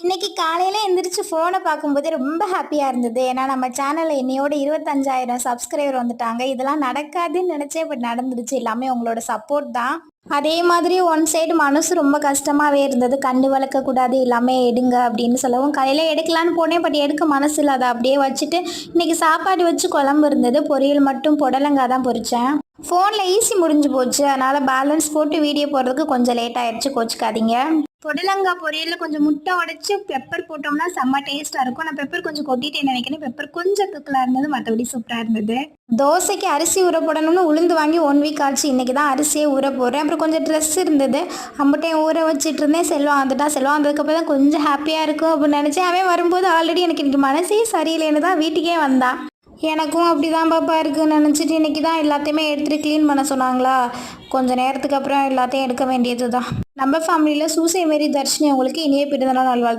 இன்னைக்கு காலையில எந்திரிச்சு ஃபோனை பார்க்கும்போது ரொம்ப ஹாப்பியா இருந்தது. ஏன்னா நம்ம சேனல்ல என்னையோட 25,000 சப்ஸ்கிரைபர் வந்துட்டாங்க. இதெல்லாம் நடக்காதுன்னு நினைச்சேன். பட் நடந்துடுச்சு. எல்லாமே உங்களோட சப்போர்ட் தான். அதே மாதிரி ஒன் சைடு மனசு ரொம்ப கஷ்டமாவே இருந்தது. கண்டு வளர்க்கக்கூடாது, எல்லாமே எடுங்க அப்படின்னு சொல்லவும் காலையில எடுக்கலான்னு போனேன். பட் எடுக்க மனசு இல்லை. அதை அப்படியே வச்சுட்டு இன்னைக்கு சாப்பாடு வச்சு குழம்பு இருந்தது. பொரியல் மட்டும் புடலங்காய் தான் பொரிச்சேன். ஃபோனில் ஈஸி முடிஞ்சு போச்சு. அதனால் பேலன்ஸ் போட்டு வீடியோ போடுறதுக்கு கொஞ்சம் லேட் ஆயிடுச்சு. கோச்சிக்காதீங்க. புடலங்காய் பொரியலில் கொஞ்சம் முட்டை உடைச்சு பெப்பர் போட்டோம்னா செம்ம டேஸ்ட்டாக இருக்கும். நான் பெப்பர் கொஞ்சம் கொட்டிட்டேன்னு நினைக்கிறேன். பெப்பர் கொஞ்சம் தூக்கலாக இருந்தது, மற்றபடி சூப்பராக இருந்தது. தோசைக்கு அரிசி ஊற போடணும்னு உளுந்து வாங்கி 1 வீக் ஆச்சு. இன்றைக்கி தான் அரிசியே ஊற போடுறேன். அப்புறம் கொஞ்சம் ட்ரெஸ் இருந்தது, அம்பட்டையும் ஊற வச்சுட்டு இருந்தேன். செல்வம் வந்துட்டான். செல்வம் வந்ததுக்கப்புறம் தான் கொஞ்சம் ஹாப்பியாக இருக்கும் அப்படின்னு நினச்சேன். அவன் வரும்போது ஆல்ரெடி எனக்கு இன்றைக்கி மனசே சரியில்லைன்னு தான் வீட்டுக்கே வந்தான். எனக்கும் அப்படி தான் பாப்பா இருக்குன்னு நினச்சிட்டு இன்றைக்கி தான் எல்லாத்தையுமே எடுத்துகிட்டு க்ளீன் பண்ண சொன்னாங்களா. கொஞ்சம் நேரத்துக்கு அப்புறம் எல்லாத்தையும் எடுக்க வேண்டியது தான். நம்ம ஃபேமிலியில் சூசை மாரி தர்ஷினி உங்களுக்கு இனிய பிறந்தநாள் நல்வாழ்த்து.